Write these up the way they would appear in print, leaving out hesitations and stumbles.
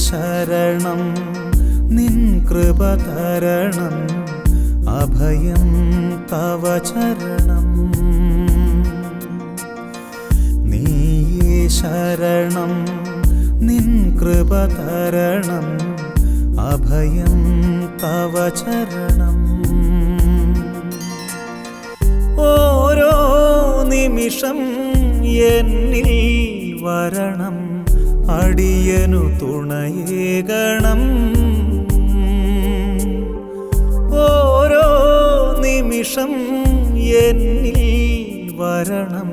ശരണം നിൻ കൃപ തരണം അഭയം തവ ചരണം നീയേ ശരണം നിൻ കൃപ തരണം അഭയം തവ ചരണം ഓരോ നിമിഷം എന്നിൽ വരണം അടിയനു തുണയേകണം ഓരോ നിമിഷം എന്നിൽ വരണം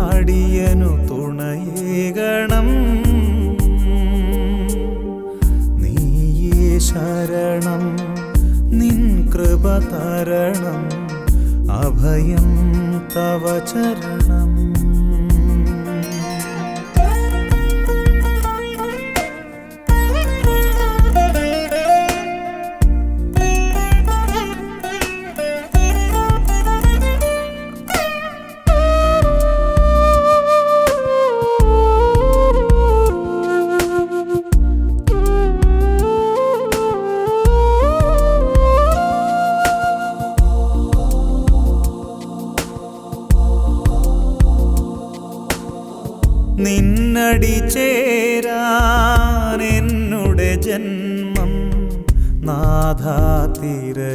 അടിയനു തുണയേകണം നീയേ ശരണം നിൻ കൃപ തരണം അഭയം തവ ചരണം നിന്നടി ചേരാൻ എന്നുടെ ജന്മം നാഥാ തിരയുകയായി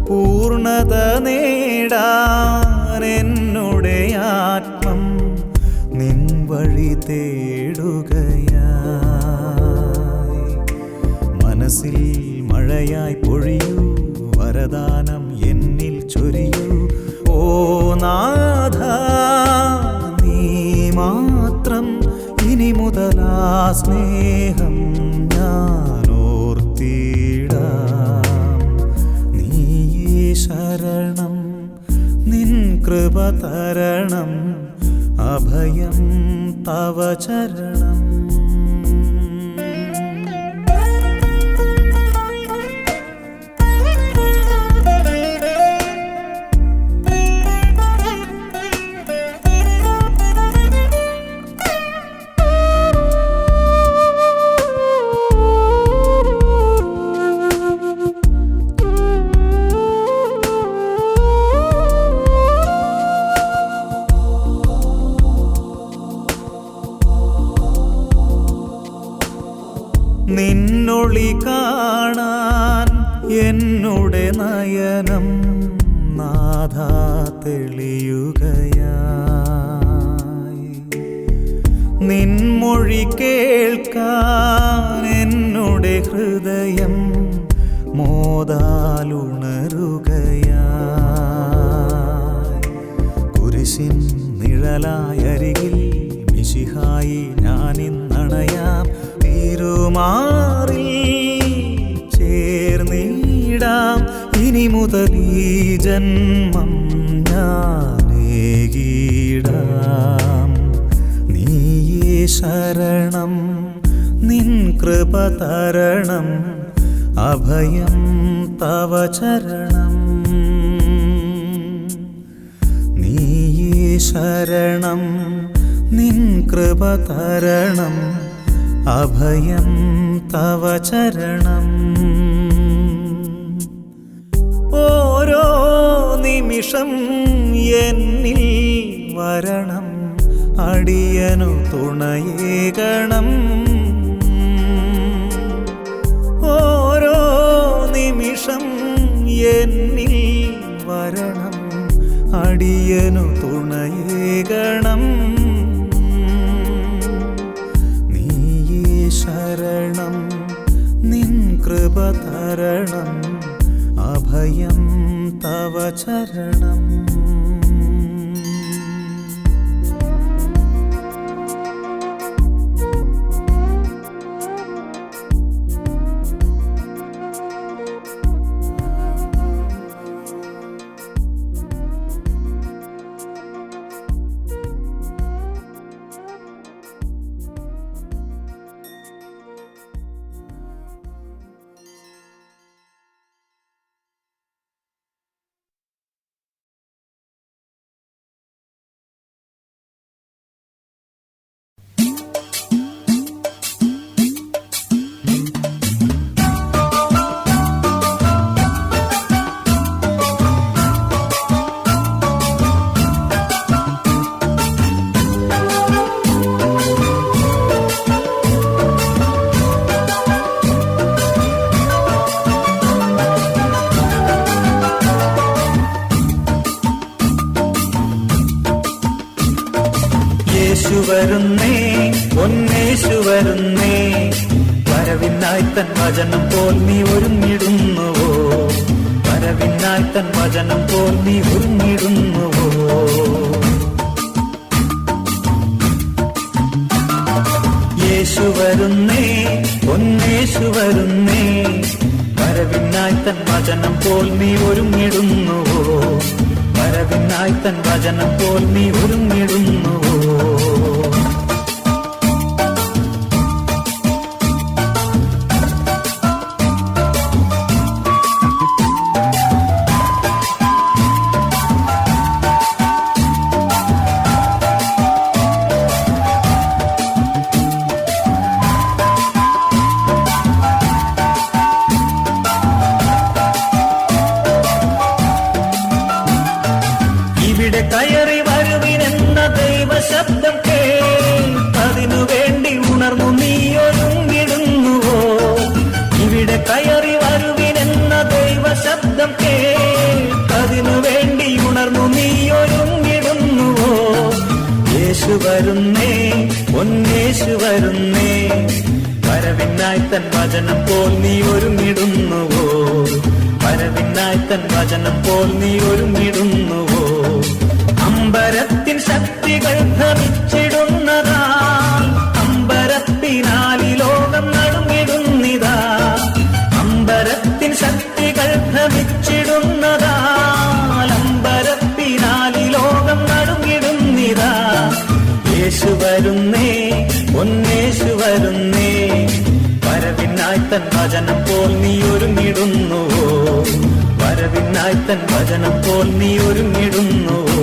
പൂർണ്ണത നേടാൻ എന്നുടെ ആത്മം നിൻ വഴി തേടുകയായി മനസ്സിൽ മഴയായി പൊഴിയൂ വരദാനം എന്നിൽ ചൊരിയൂ ഓ നാഥ നീ മാത്രം ഇനി മുതലാ സ്നേഹം ഞാൻ ഓർത്തിടാം നീയേ ശരണം നിൻ കൃപ തരണം അഭയം തവ ചരണം നിന്നൊളി കാണാൻ എന്നുടെ നയനം നാഥാ തെളിയുകയായി നിൻമൊഴി കേൾക്കാൻ എന്നുടെ ഹൃദയം മോദാലുണരുകയായി കുരിശിൻ നിഴലായരികിൽ മിശിഹായി ഞാനിന്നണയാം തിരുമാറിൽ ചേർന്നിടാം ഇനി മുതൽ ഈ ജന്മം ഞാനേകിടാം നീയേ ശരണം നിൻ കൃപ തരണം അഭയം തവ ചരണം നീയേ ശരണം നിൻ കൃപ തരണം അഭയം തവ ചരണം ഓരോ നിമിഷം എന്നിൽ വരണം അടിയനു തുണയേകണം ഓരോ നിമിഷം എന്നിൽ വരണം അടിയനു തുണയേകണം ശരണം നിൻ കൃപ തരണം അഭയം തവ ചരണം വരുന്നേ, പൊന്നേശു വരുന്നേ, വരവിനായി തൻ വചനം പോൽ നീ ഒരുങ്ങിടുന്നുവോ, വരവിനായി തൻ വചനം പോൽ നീ ഒരുങ്ങിടുന്നുവോ. യേശു വരുന്നേ, പൊന്നേശു വരുന്നേ, വരവിനായി തൻ വചനം പോൽ നീ ഒരുങ്ങിടുന്നുവോ, വരവിനായി തൻ വചനം പോൽ നീ ഒരുങ്ങിടുന്നുവോ. കയറി വരുവിനെന്ന ദൈവശബ്ദം കേട്ടതിനു വേണ്ടി ഉണർന്നു നീ ഒരുങ്ങിടുന്നുവോ, ഇവിടെ കയറി വരുവിനെന്ന ദൈവശബ്ദം കേട്ടതിനു വേണ്ടി ഉണർന്നു നീ ഒരുങ്ങിടുന്നുവോ. യേശു വരുന്നേ, പൊന്നേശു വരുന്നേ, വരവിനായി തൻ വചനം പോൽ നീ ഒരുങ്ങിടുന്നുവോ, വരവിനായി തൻ വചനം പോൽ നീ ഒരുങ്ങിടുന്നുവോ. അമ്പരത്തിൻ ശക്തികൾ ഭ്രമിച്ചിടുന്നതാ, അമ്പരത്തിനാലി ലോകം നടുങ്ങിടുന്നിതാ, അമ്പരത്തിൻ ശക്തികൾ ഭ്രമിച്ചിടുന്നതാ, അമ്പരത്തിനാലി ലോകം നടുങ്ങിടുന്നിതാ. യേശു വരുന്നേ, പൊന്നേശു വരുന്നേ, വരവിനായി തൻ വചനം പോൽ നീ ഒരുങ്ങിടുന്നുവോ, വരവിനായി തൻ വചനം പോൽ നീ ഒരുങ്ങിടുന്നുവോ.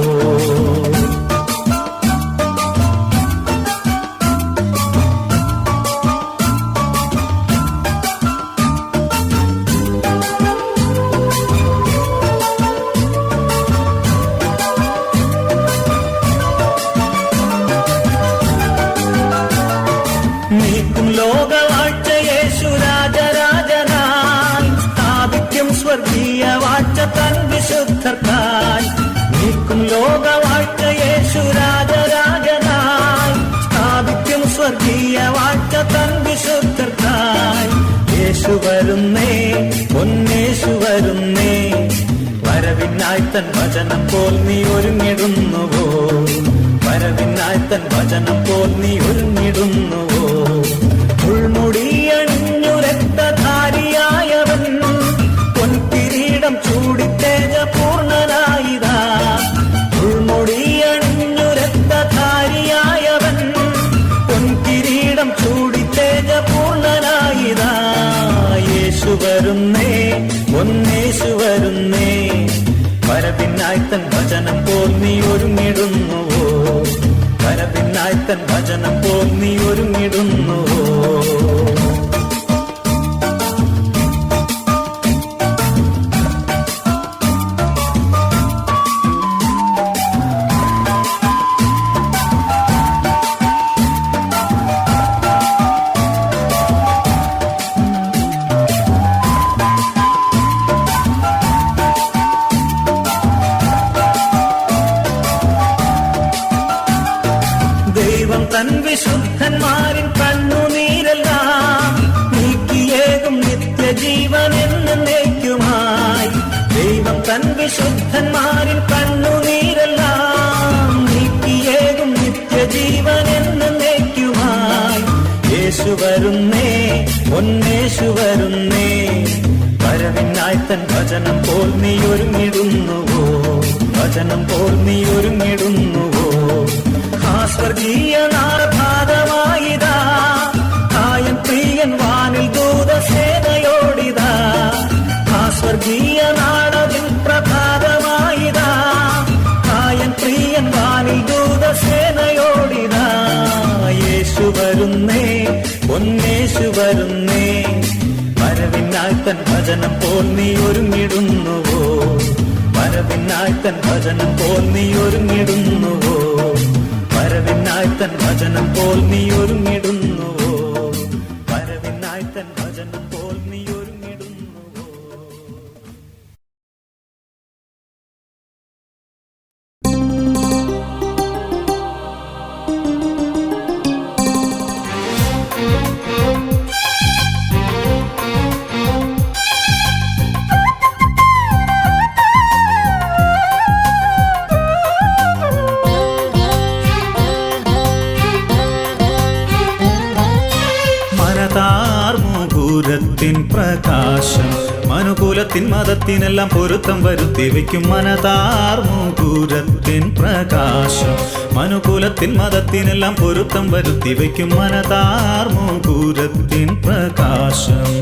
നീക്കും ലോകവാഴ്ച യേശു രാജരാജനായി, സ്ഥാപിക്കും സ്വർഗീയ വാഴ്ച തൻ വിശുദ്ധർക്കായി. നീക്കും ലോകവാഴ്ച യേശു രാജരാജനായി, സ്ഥാപിക്കും സ്വർഗീയ വാഴ്ച തൻ വിശുദ്ധർക്കായി. യേശു വരുന്നേ, പൊന്നേശു വരുന്നേ, വരവിനായി തൻ വചനം പോൽ നീ ഒരുങ്ങിടുന്നുവോ, വരവിനായി തൻ വചനം പോൽ നീ ഒരുങ്ങിടുന്നുവോ. ഉൾമുടിയണിഞ്ഞു രക്തധാരിയായവൻ, പൊൻകിരീടം ചൂടി തേജപൂർണനായിതാ. ഉൾമുടിയണിഞ്ഞു രക്തധാരിയായവൻ, പൊൻകിരീടം ചൂടി തേജപൂർണനായിതാ. യേശു വരുന്നേ, പൊന്നേശു വരുന്നേ, വരവിനായി തൻ വചനം പോൽ നീ ഒരുങ്ങിടുന്നുവോ, വരവിനായി തൻ വചനം പോൽ നീ ഒരുങ്ങിടുന്നുവോ. ദൈവം തൻ വിശുദ്ധന്മാരിൻ കണ്ണുനീരെല്ലാം നീക്കിയേകും നിത്യജീവൻ എന്നേക്കുമായി. ദൈവം തൻ വിശുദ്ധന്മാരിൻ കണ്ണുനീരെല്ലാം നീക്കിയേകും നിത്യജീവൻ എന്നേക്കുമായി. യേശു വരുന്നേ, പൊന്നേശു വരുന്നേ, വരവിനായി തൻ വചനം പോൽ നീ ഒരുങ്ങിടുന്നുവോ, വചനം പോൽ നീ ഒരുങ്ങിടുന്നുവോ. ആ സ്വർഗീയ നാരഭാഗമായിതാ, ആയൻ പ്രിയൻ വാനിൽ ദൂതസേനയോടിതാ. ആ സ്വർഗീയ നാടതിൽ പ്രഭാതമായിതാ, ആയൻ പ്രിയൻ വാനിൽ ദൂതസേനയോടിതാ. യേശു വരുന്നേ, പൊന്നേശു വരുന്നേ, വരവിനായി തൻ വചനം പോൽ നീ ഒരുങ്ങിടുന്നുവോ, വരവിനായി തൻ വചനം പോൽ നീ ഒരുങ്ങിടുന്നുവോ, വരവിനായി തൻ വചനം പോൽ നീ ഒരുങ്ങിടുന്നുവോ, വരവിനായി തൻ വചനം പോൽ നീ ഒരുങ്ങിടുന്നുവോ. മനുകൂലത്തിൻ പ്രകാശം മനുകൂലത്തിൻ മതത്തിനെല്ലാം പൊരുത്തം വരുത്തി വയ്ക്കും മനതാർമുകൂരത്തിൻ പ്രകാശം മനുകൂലത്തിൻ മതത്തിനെല്ലാം പൊരുത്തം വരുത്തി വയ്ക്കും മനതാർമുകൂരത്തിൻ പ്രകാശം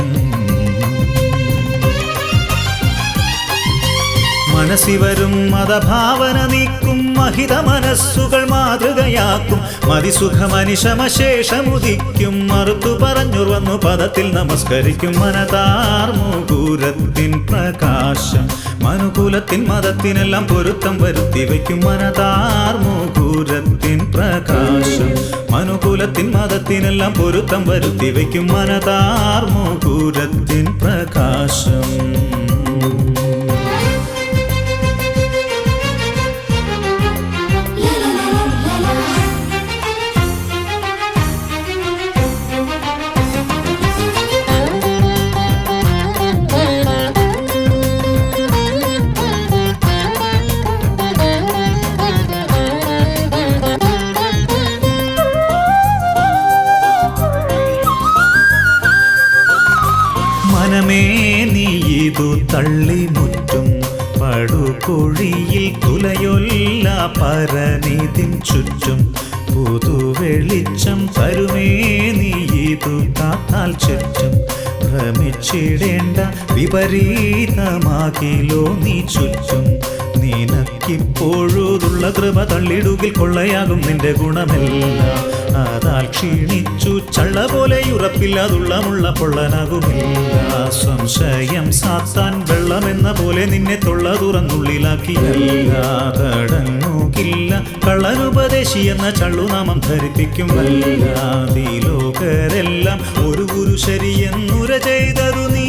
മനസ്സിവരും മതഭാവന നീക്കും മഹിത മനസ്സുകൾ മാതൃകയാക്കും മതിസുഖമനിശമശേഷമുദിക്കും മറുത്തു പറഞ്ഞുർ വന്നു പദത്തിൽ നമസ്കരിക്കും മനതാർമുകൂരത്തിൻ പ്രകാശം മനുകൂലത്തിൻ മതത്തിനെല്ലാം പൊരുത്തം വരുത്തി വയ്ക്കും മനതാർമുകൂരത്തിൻ പ്രകാശം മനുകൂലത്തിൻ മതത്തിനെല്ലാം പൊരുത്തം വരുത്തി വയ്ക്കും മനതാർമുകൂരത്തിൻ പ്രകാശം മനമേ നീയിതു തള്ളിമുറ്റും പടുകുഴിയിൽ തുലയൊല്ല പരനിതിൻ ചുറ്റും പുതുവെളിച്ചം തരുമേ നീയിതു കാത്താൽ ചുറ്റും ഭ്രമിച്ചിടേണ്ട വിപരീതമാകിലോ നീ ചുറ്റും നിനക്കിപ്പോഴുള്ള കൃപ തള്ളിടുകിൽ കൊള്ളയാകും നിന്റെ ഗുണമെല്ലാം അതാൽ ക്ഷീണിച്ചു ചള്ള പോലെ ഉറപ്പില്ലാതുള്ളമുള്ള പൊള്ളനാകുമില്ല സംശയം സാത്താൻ വെള്ളമെന്ന പോലെ നിന്നെ തൊള്ള തുറന്നുള്ളിലാക്കിയല്ല തടങ്ങുകില്ല കള്ളനുപദേശി എന്ന ചള്ളുനാമം ധരിപ്പിക്കും വല്ലാതിലോകരെല്ലാം ഒരു ഗുരു ശരിയെന്നുര ചെയ്തതു നീ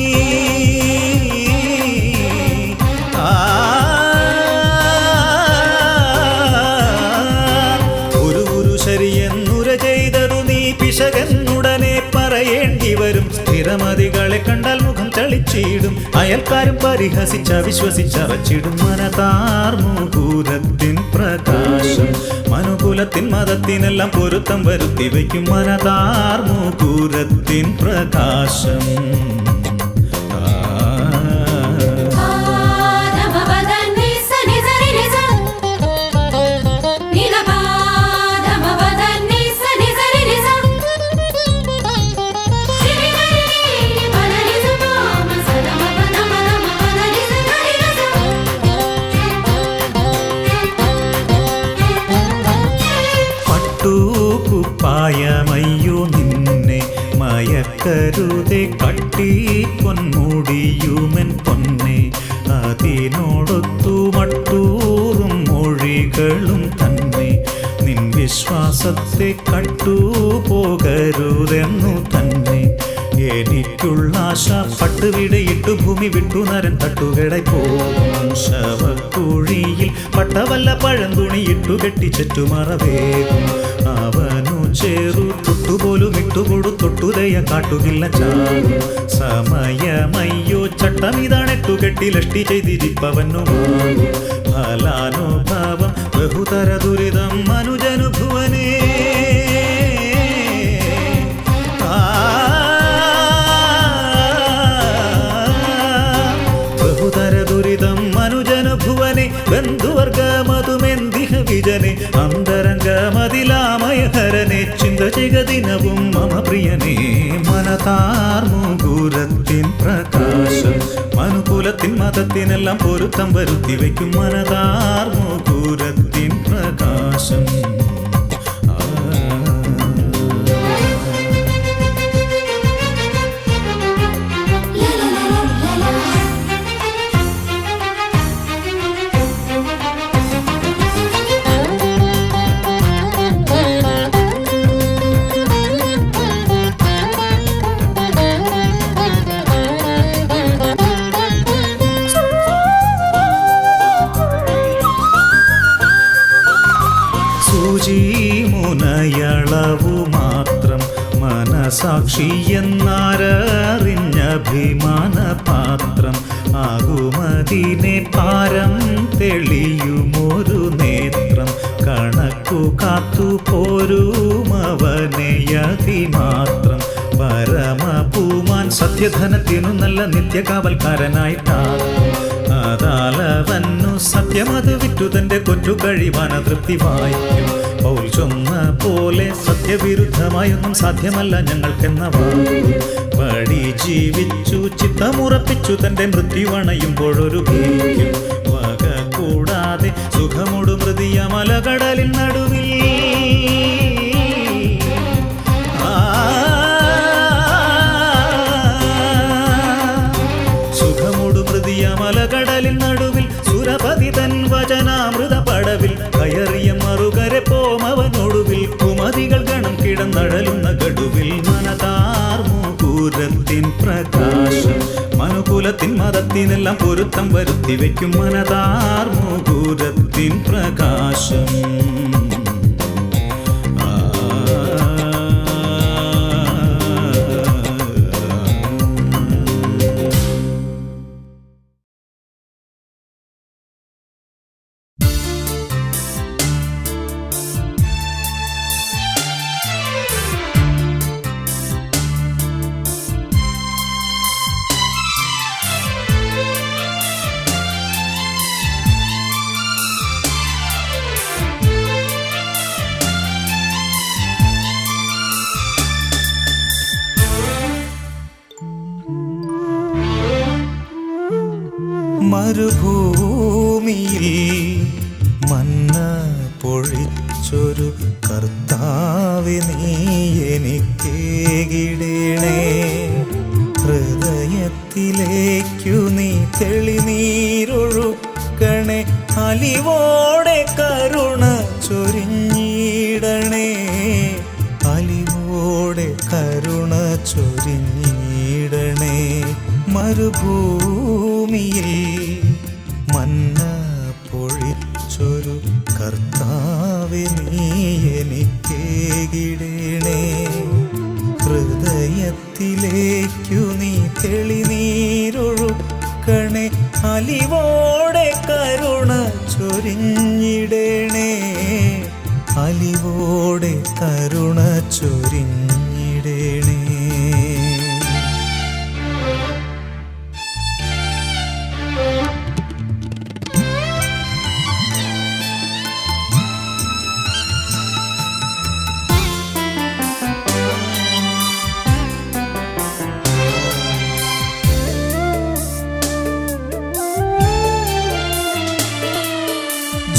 പിശകനുടനെ പറയേണ്ടി വരും സ്ഥിരമതികളെ കണ്ടാൽ മുഖം ചളിച്ചിടും അയൽക്കാരും പരിഹസിച്ച വിശ്വസിച്ചറച്ചിടും മനതാർമുകൂരത്തിൻ പ്രകാശം മനുകൂലത്തിൻ മതത്തിനെല്ലാം പൊരുത്തം വരുത്തി വയ്ക്കും മനതാർമുകൂരത്തിൻ പ്രകാശം കുപ്പായമയ്യോ നിന്നെ മയക്കരുതേ കട്ടി പൊന്മുടിയുമൻ പൊന്നെ അതിനോടൊത്തു മട്ടൂറും മൊഴികളും തന്നെ നിൻ വിശ്വാസത്തെ കട്ടുപോകരുതെന്നു തന്നെ എനിക്കുള്ള ആശ പട്ടുവിടയിട്ടു ഭൂമി വിട്ടു നരൻ തട്ടുകടை പോകും ശവക്കുഴിയിൽ പട്ടവല്ല പഴന്തുണിയിട്ടു കെട്ടിച്ചെറ്റുമറവേകും അവനു ചേറു തൊട്ടുപോലും ഇട്ടുകൊടു തൊട്ടുതയ കാട്ടുകില്ല ചാടും സമയമയ്യോ ചട്ടമിതാണെട്ടു കെട്ടി ലഷ്ടി ചെയ്തിരിപ്പവനുമാകും ഫലാനുഭാവം ബഹുതര ദുരിതം മനുജനുഭുവനേ ദുരിതം മനുജനുഭുവനെ ബന്ധുവർഗമതുമെന്തിഹ വിജനെ അന്തരംഗമതിലാമയഹരനെ ചിന്ത ജഗദിനവും മമ പ്രിയനേ മനതാർമുകൂരത്തിൻ പ്രകാശം മനുകൂലത്തിൻ മതത്തിനെല്ലാം പൊരുത്തം വരുത്തി വയ്ക്കും മനതാർമുകൂരത്തിൻ പ്രകാശം മുനയളവു മാത്രം മനസാക്ഷി എന്നാരറിഞ്ഞഭിമാന പാത്രം ആകുമതിനെ പാരം തെളിയുമൊരു നേത്രം കണക്കു കാത്തു പോരുമവനെ അതിമാത്രം പരമപൂമാൻ സത്യധനത്തിനു നല്ല നിത്യകാവൽക്കാരനായിട്ടാണ്. അതാലവന്നു സത്യമത് വിറ്റു തന്റെ കൊറ്റു കഴിവാന തൃപ്തി വായിക്കും. പൗൽ ചൊന്ന പോലെ സത്യവിരുദ്ധമായൊന്നും സാധ്യമല്ല ഞങ്ങൾക്കെന്ന വഴി ജീവിച്ചു ചിത്തമുറപ്പിച്ചു തന്റെ മൃത്യുവണയുമ്പോഴൊരു ഭീക്കും. വക കൂടാതെ സുഖമോടു മൃതിയ മലകടലിൻ നടുവിൽ മലകടലിൻ നടുവിൽ സുരപതി തൻ വചനാമൃത പടവിൽ കയറിയ മറുകരെ പോമവനൊടുവിൽ കുമതികൾ ഗണം കിടന്നഴലുന്ന ഗടുവിൽ മനതാർമുകൂരത്തിൻ പ്രകാശം മനുകുലത്തിൻ മതത്തിനെല്ലാം പൊരുത്തം വരുത്തി വയ്ക്കും. മനതാർമുകൂരത്തിൻ പ്രകാശം മരുഭൂമിയിൽ മന്ന പൊഴിച്ചൊരു കർത്താവേ നീ എനിക്കേകിടണേ. ഹൃദയത്തിലേക്കു നീ തെളിനീരൊഴുക്കണേ. അലിവോടെ കരുണ ചൊരിഞ്ഞിടണേ. അലിവോടെ കരുണ ചൊരിഞ്ഞിടണേ. മരുഭൂമിയിൽ മന്ന പൊഴിച്ചൊരു കർത്താവേ നീ എനിക്കേകിടണേ. ഹൃദയത്തിലേക്കു നീ തെളിനീരൊഴുക്കണേ. അലിവോടെ കരുണ ചൊരിഞ്ഞിടണേ. അലിവോടെ കരുണ ചൊരിഞ്ഞിടണേ.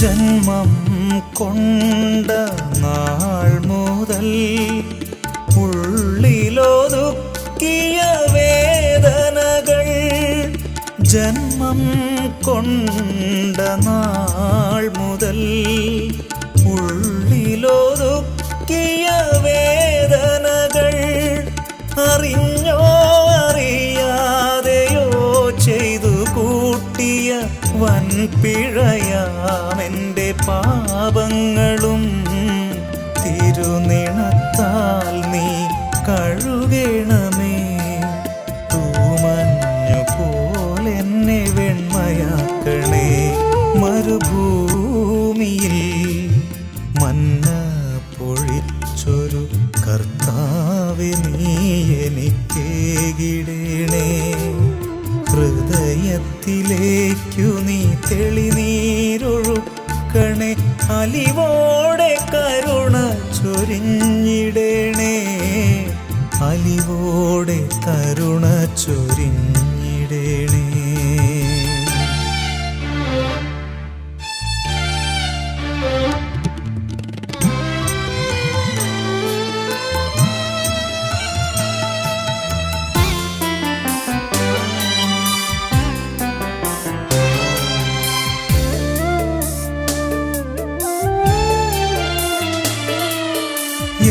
ജന്മം കൊണ്ട നാൾ മുതൽ ഉള്ളിലൊതുക്കിയ വേദനകൾ. ജന്മം കൊണ്ട നാൾ മുതൽ ഉള്ളിലൊതുക്കിയ വേദനകൾ. അറിഞ്ഞോ അറിയാതെയോ ചെയ്തു കൂട്ടിയ വൻപിഴയാമെൻ്റെ പാപങ്ങളും തിരുനിണത്താൽ നീ കഴുകണമേ. തൂമഞ്ഞു പോലെന്നെ വെണ്മയാക്കണേ. മരുഭൂമിയിൽ മന്ന പൊഴിച്ചൊരു കർത്താവേ നീ എനിക്കേകിടണേ. ഹൃദയത്തിലേക്കു നീ തെളിനീരൊഴുക്കണേ. അലിവോടെ കരുണ ചൊരിഞ്ഞിടണേ. അലിവോടെ കരുണ ചൊരിഞ്ഞിടണേ.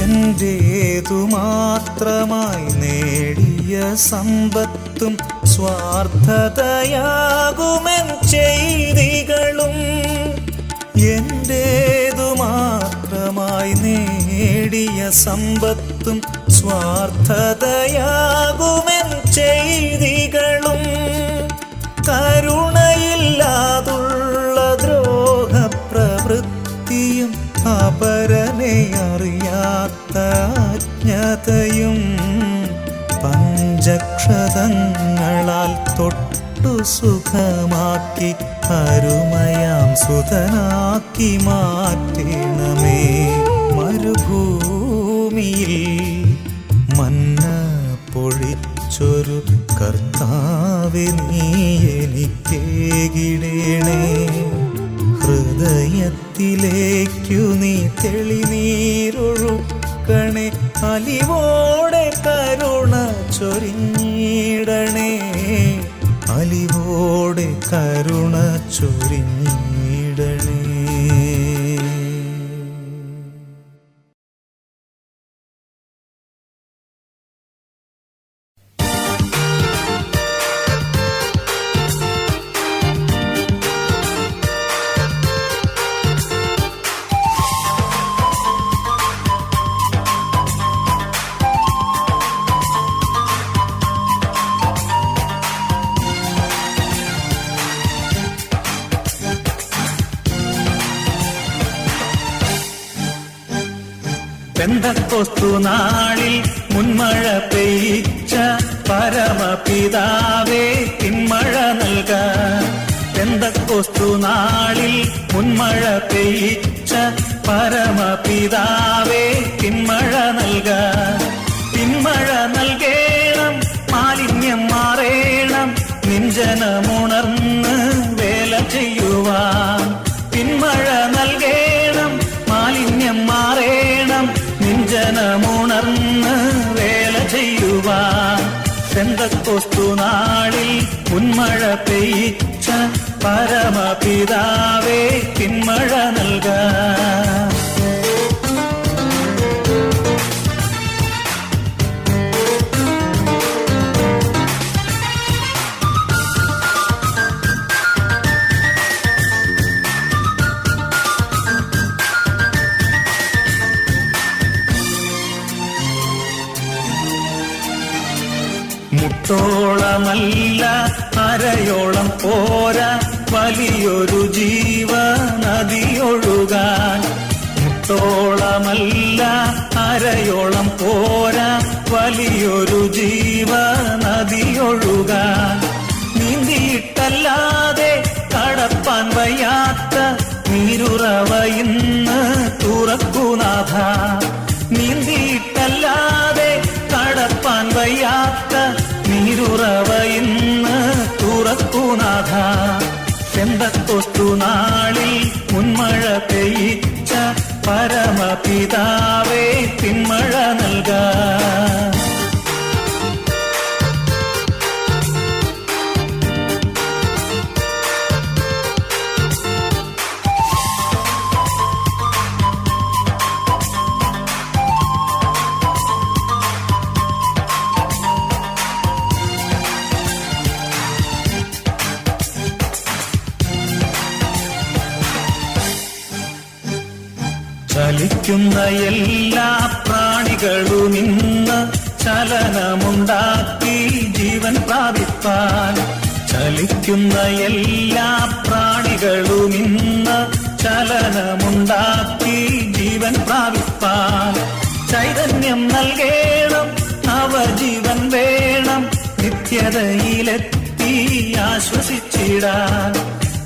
എന്റേതു മാത്രമായി നേടിയ സമ്പത്തും സ്വാർത്ഥതയാകുമെൻ ചെയ്തികളും. എന്റേതു മാത്രമായി നേടിയ സമ്പത്തും സ്വാർത്ഥതയാകുമെൻ ചെയ്തികളും. കരുണയില്ലാതുള്ള ദ്രോഹപ്രവൃത്തിയും അപരനെ അറിയാത്ത അജ്ഞതയും പഞ്ച പഞ്ചക്ഷതങ്ങളാൽ തൊട്ടു സുഖമാക്കി അരുമയാം സുതനാക്കി മാറ്റണമേ. മരുഭൂമിയിൽ മന്ന പൊഴിച്ചൊരു കർത്താവേ നീ എനിക്കേകിടേണേ. ഹൃദയത്തിലേക്കു നീ തെളിനീരൊഴുക്കണേ. അലിവോടെ കരുണ ചൊരിഞ്ഞിടണേ. അലിവോടെ കരുണ ചൊരിഞ്ഞിടണേ. പെന്തക്കോസ്തു നാളിൽ മുൻമഴ പെയ്ച്ച പരമപിതാവേ പിന്മഴ നൽകാൻ. പെന്തക്കോസ്തു നാളിൽ മുൻമഴ പെയ്ച്ച പരമപിതാവേ പിന്മഴ നൽകാൻ. പിന്മഴ നൽകേണം, മാലിന്യം മാറേണം, നിഞ്ചനമുണർന്ന് വേല ചെയ്യുവാൻ. പിന്മഴ നൽകേണം, മാലിന്യം മാറേണം, നിഞ്ചനമുണർന്ന് വേല ചെയ്യുവാൻ. പെന്തക്കോസ്തു നാളിൽ മുൻമഴ പെയ്ച്ച പരമപിതാവേ പിന്മഴ നൽകാൻ. മുട്ടോളമല്ല അരയോളം പോരാ വലിയൊരു ജീവനദിയൊഴുകാൻ. മുട്ടോളമല്ല അരയോളം പോരാ വലിയൊരു ജീവനദിയൊഴുകാൻ. നീന്തിയിട്ടല്ലാതെ കടപ്പാൻ വയ്യാത്ത നീരുറവ ഇന്ന് തുറക്കുനാഥ. നീന്തിയിട്ടല്ലാതെ കടപ്പാൻ വയ്യാത്ത നീരുറവ ഇന്ന് തുറക്കുനാഥ. പെന്തക്കോസ്തു നാളിൽ മുൻമഴ പെയ്ച്ച പരമപിതാവേ പിന്മഴ നൽകാൻ. ചലിക്കുന്ന എല്ലാ പ്രാണികളും ഇന്ന് ചലനമുണ്ടാക്കി ജീവൻ പ്രാപിപ്പാൻ. ചലിക്കുന്ന എല്ലാ പ്രാണികളും ഇന്ന് ചലനമുണ്ടാക്കി ജീവൻ പ്രാപിപ്പാൻ. ചൈതന്യം നൽകേണം, നവജീവൻ വേണം, നിത്യതയിലെത്തി ആശ്വസിച്ചിടാൻ.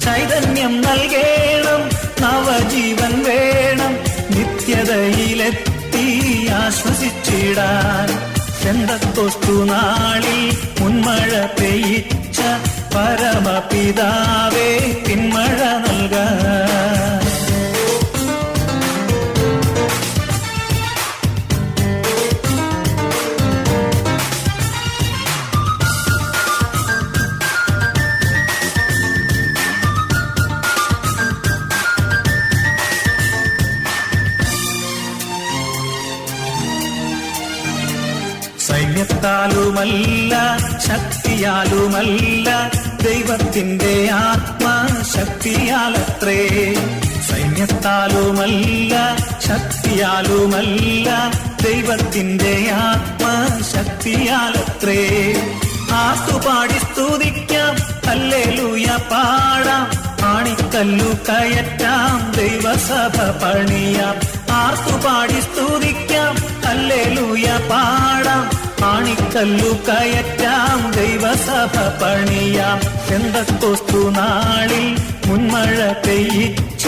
ചൈതന്യം നൽകേണം, നവജീവൻ വേണം, നിത്യതയിലെത്തി ആശ്വസിച്ചിടാൻ. പെന്തക്കോസ്തു നാളിൽ മുൻമഴ പെയ്ച്ച പരമപിതാവേ പിന്മഴ നൽകാൻ. സൈന്യത്താലുമല്ല ശക്തിയാലുമല്ല ദൈവത്തിന്റെ ആത്മശക്തിയാലത്രേ. സൈന്യത്താലുമല്ല ശക്തിയാലുമല്ല ദൈവത്തിന്റെ ആത്മശക്തിയാലത്രേ. ആർത്തുപാടി സ്തുതിക്കാം, ഹല്ലേലൂയ പാടാം, ആണിക്കല്ലു കയറ്റാം, ദൈവസഭ പണിയാം. ആർത്തുപാടി സ്തുതിക്കാം, ഹല്ലേലൂയ പാടാം, ആണിക്കല്ലു കല്ലുകയറ്റാം ദൈവസഭ പണിയാം. പെന്തക്കോസ്തു നാളിൽ മുൻമഴ പെയ്യിച്ച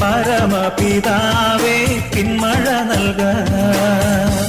പരമപിതാവേ പിന്മഴ നൽകാം.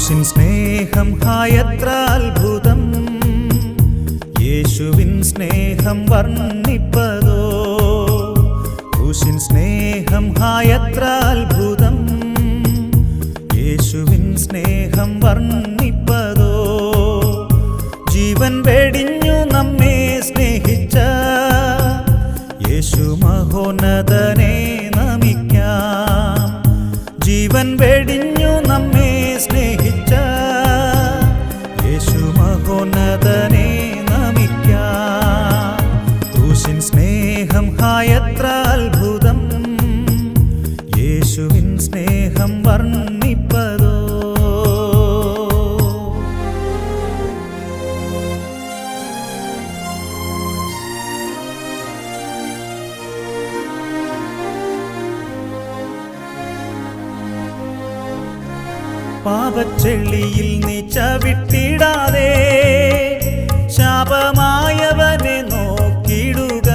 ക്രൂശിൻ സ്നേഹം ഹായത്ര അത്ഭുതം, യേശുവിൻ സ്നേഹം വർണ്ണിപ്പതോ. ക്രൂശിൻ സ്നേഹം ഹായത്ര അത്ഭുതം, യേശുവിൻ സ്നേഹം വർണ്ണിപ്പതോ. ജീവൻ വെടിഞ്ഞു നമ്മെ സ്നേഹിച്ച യേശു മഹോന്നതനെ നമിക്കാം. ജീവൻ വെടിഞ്ഞു നമ്മെ സ്നേഹിച്ച യേശു മഹോന്നതനെ നമിക്കാം. ക്രൂശിൻ സ്നേഹം ഹായത്ര അത്ഭുതം, യേശുവിൻ സ്നേഹം വർണ്ണിപ്പതോ. പാപച്ചെളിയിൽ നീ ചവിട്ടിടാതെ ശാപമായവനെ നോക്കിടുക.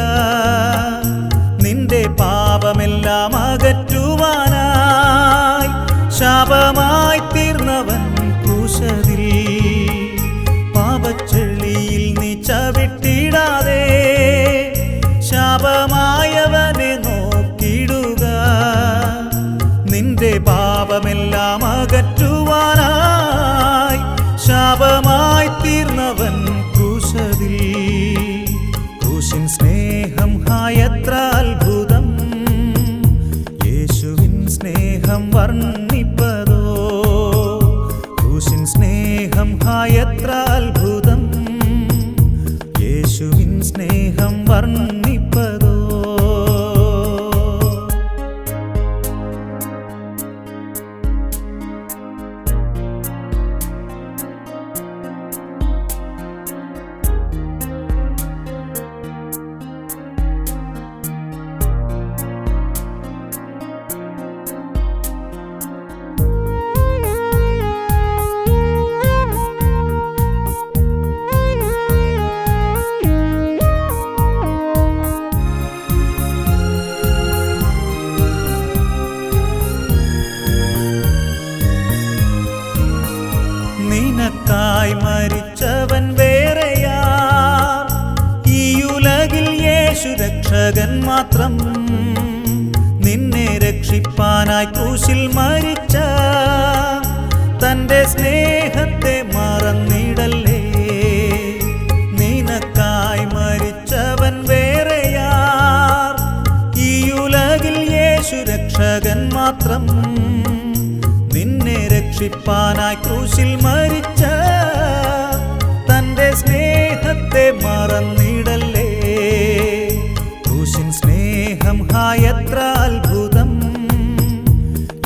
നിന്റെ പാപമെല്ലാം അകറ്റുവാനായി ശാപമായി തീർന്നവൻ ക്രൂശിൽ. പാപച്ചെളിയിൽ നീ ചവിട്ടിടാതെ ശാപമായവനെ നോക്കിടുക. നിന്റെ പാപമെല്ലാം അകറ്റുവാനായി ശാപമായി തീർന്നവൻ ക്രൂശിൽ. ക്രൂശിൻ സ്നേഹം ഹായത്ര അത്ഭുതം, യേശുവിൻ സ്നേഹം വർണ്ണിപ്പതോ. ക്രൂശിൻ സ്നേഹം ഹായത്ര അത്ഭുതം, യേശുവിൻ സ്നേഹം വർണ്ണിപ്പതോ. നിനക്കായി മരിച്ചവൻ വേറെയാർ, ഈ ഉലകിൽ യേശു രക്ഷകൻ മാത്രം. നിന്നെ രക്ഷിപ്പാനായി ക്രൂശിൽ മരിച്ച തൻ്റെ സ്നേഹത്തെ മറന്നിടല്ലേ. നിനക്കായി മരിച്ചവൻ വേറെയാർ, ഈ ഉലകിൽ യേശു രക്ഷകൻ മാത്രം. നിന്നെ രക്ഷിപ്പാനായി ക്രൂശിൽ മരിച്ച തൻ്റെ സ്നേഹത്തെ മറന്നിടല്ലേ. ക്രൂശിൻ സ്നേഹം ഹായത്ര അത്ഭുതം,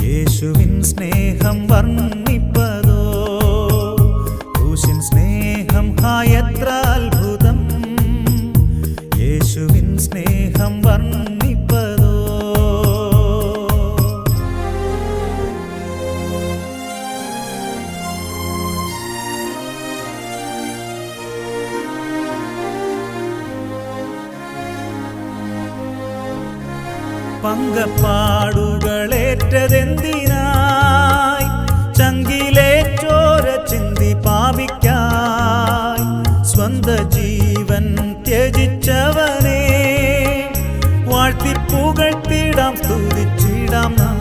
യേശുവിൻ സ്നേഹം വർണ്ണിപ്പതോ. ക്രൂശിൻ സ്നേഹം ഹായത്ര അത്ഭുതം, യേശുവിൻ സ്നേഹം വർണ്ണിപ്പതോ. പങ്കപ്പാടുകളേറ്റതെന്തിനായി, ചങ്കിലെ ചോര ചിന്തി പാപിക്കായി. സ്വന്ത ജീവൻ ത്യജിച്ചവനെ വാഴ്ത്തിപ്പുകഴ്ത്തിടാം സ്തുതിച്ചിടാം നാം.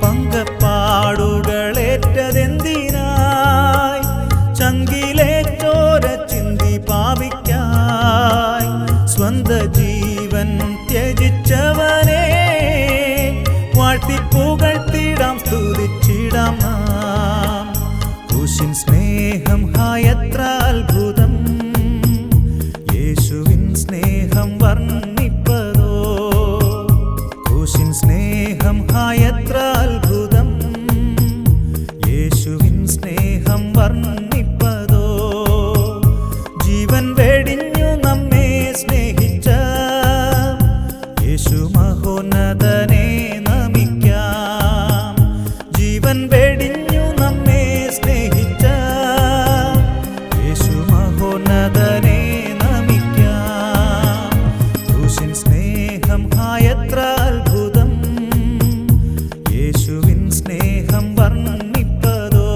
പങ്കപ്പാടുകളേറ്റതെന്തിനായി, ചങ്കിലെ ചോര ചിന്തി പാപിക്കായി. സ്വന്ത ജീവൻ ജീവൻ ത്യജിച്ചവനെ വാഴ്ത്തിപ്പുകഴ്ത്തിടാം, സ്തുതിച്ചിടാം നാം. ക്രൂശിൻ സ്നേഹം എത്ര അത്ഭുതം, യേശുവിൻ സ്നേഹം വർണ്ണിപ്പതോ. ക്രൂശിൻ സ്നേഹം എത്ര അത്ഭുതം, യേശുവിൻ സ്നേഹം വർണ്ണിപ്പതോ. ജീവൻ വെടിഞ്ഞു നമ്മെ സ്നേഹിച്ച യേശു മഹോന്നതനെ നമിക്കാം. ജീവൻ വെടിഞ്ഞു നമ്മെ സ്നേഹിച്ച യേശു മഹോന്നതനെ നമിക്കാം. ക്രൂശിൻ സ്നേഹം എത്ര അത്ഭുതം, യേശുവിൻ സ്നേഹം വർണ്ണിപ്പതോ.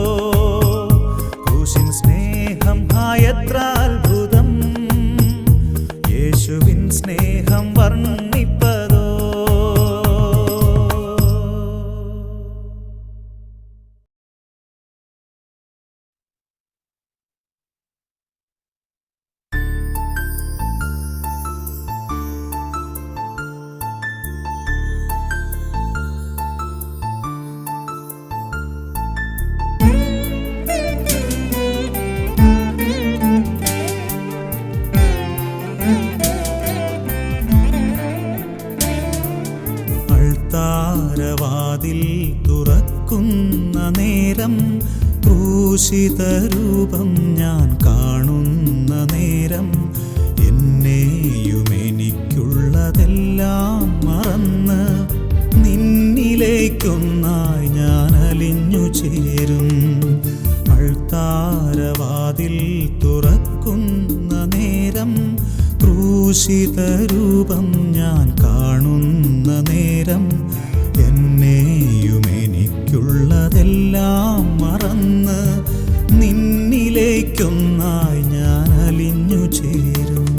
ക്രൂശിൻ സ്നേഹം എത്ര അത്ഭുതം, യേശുവിൻ സ്നേഹം വർണ്ണിപ്പതോ. അൾത്താരവാതിൽ തുറക്കുന്ന നേരം, ക്രൂശിതരൂപം ഞാൻ കാണുന്ന നേരം, എന്നെയും എനിക്കുള്ളതെല്ലാം മറന്ന് നിന്നിലേക്കൊന്നായി ഞാൻ അലിഞ്ഞു ചേരും. അൾത്താരവാതിൽ തുറക്കുന്ന നേരം, ക്രൂശിതരൂപം ഞാൻ കാണുന്ന നേരം, എന്നെയും എനിക്കുള്ളതെല്ലാം മറന്ന് നിന്നിലേക്കൊന്നായി ഞാൻ അലിഞ്ഞു ചേരും.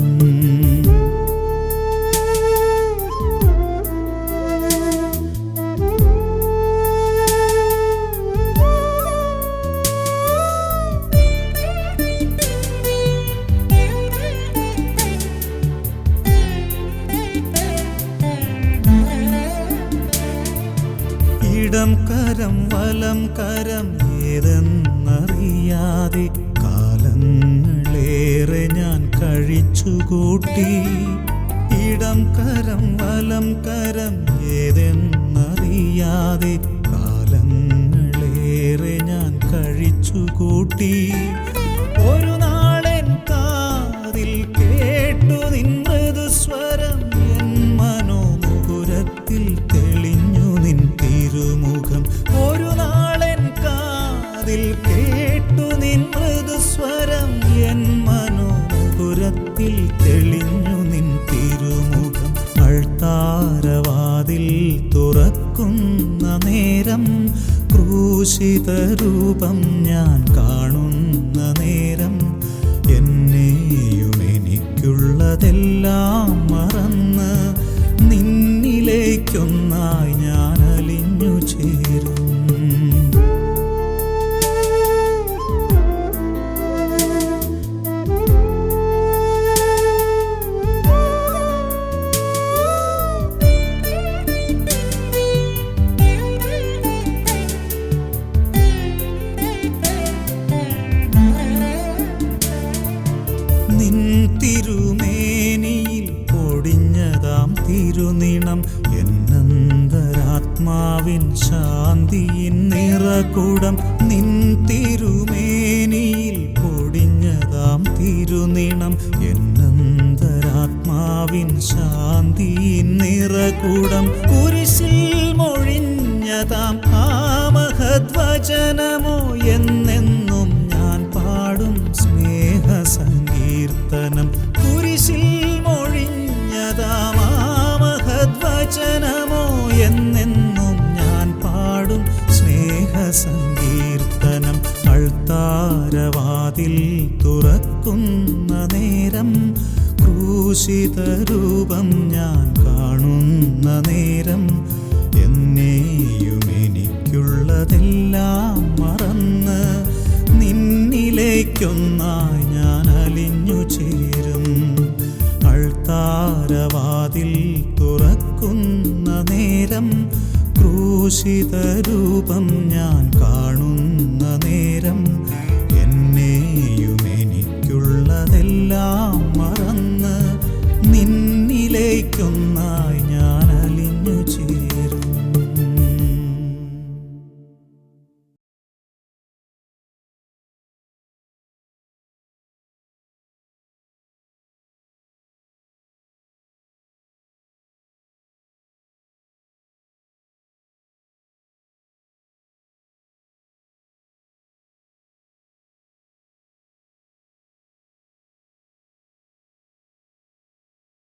ഇടം കരം വലം കരം ഏതെന്നറിയാതെ കാലങ്ങളേറെ ഞാൻ കഴിച്ചുകൂട്ടി. ഇടം കരം വലം കരം ഏതെന്നറിയാതെ കാലങ്ങളേറെ ഞാൻ കഴിച്ചുകൂട്ടി. ഒരു നാളെൻ കാതിൽ കേട്ടു നിൻ മൃദുസ്വരം, എൻ മനോമുകുരത്തിൽ തെളിഞ്ഞു നിൻ തിരുമുഖം. ഒരു നാളെൻ കാതിൽ കേട്ടു നിൻ മൃദുസ്വരം, എൻ മനോമുകുരത്തിൽ തെളിഞ്ഞു നിൻ തിരുമുഖം. അൾത്താരവാതിൽ തുറക്കുന്ന നേരം, ക്രൂശിതരൂപം ഞാൻ കാണുന്ന നേരം, എന്നെയും എനിക്കുള്ളതെല്ലാം മറന്ന് നിന്നിലേക്കൊന്നായി ഞാൻ അലിഞ്ഞു ചേരും. നിൻ തിരുമേനിയിൽ പൊടിഞ്ഞതാം തിരുനിണം, എന്നന്തരാത്മാവിൻ ശാന്തിയിൻ നിറകുടം. നിൻ തിരുമേനിയിൽ പൊടിഞ്ഞതാം തിരുനിണം, എന്നന്തരാത്മാവിൻ ശാന്തിയിൻ നിറകുടം. കുരിശിൽ മൊഴിഞ്ഞതാം ആ മഹദ്വചനമോ എന്നെന്നും ഞാൻ പാടും സ്നേഹസങ്കീർത്തനം. കുരിശിൽ മൊഴിഞ്ഞതാം ആ മഹദ്വചനമോ എന്നെന്നും ഞാൻ പാടും സ്നേഹസങ്കീർത്തനം. അൾത്താരവാതിൽ തുറക്കുന്ന നേരം, ക്രൂശിതരൂപം ഞാൻ കാണുന്ന നേരം, എന്നെയും എനിക്കുള്ളതെല്ലാം മറന്ന് നിന്നിലേക്കൊന്നായി ഞാൻ അലിഞ്ഞു ചേരും. അൾത്താരവാതിൽ വാതിൽ തുറക്കുന്ന നേരം, ക്രൂശിത രൂപം ഞാൻ കാണുന്ന നേരം, എന്നെയും എനിക്കുള്ളതെല്ലാം മറന്ന് നിന്നിലേക്കൊന്നായി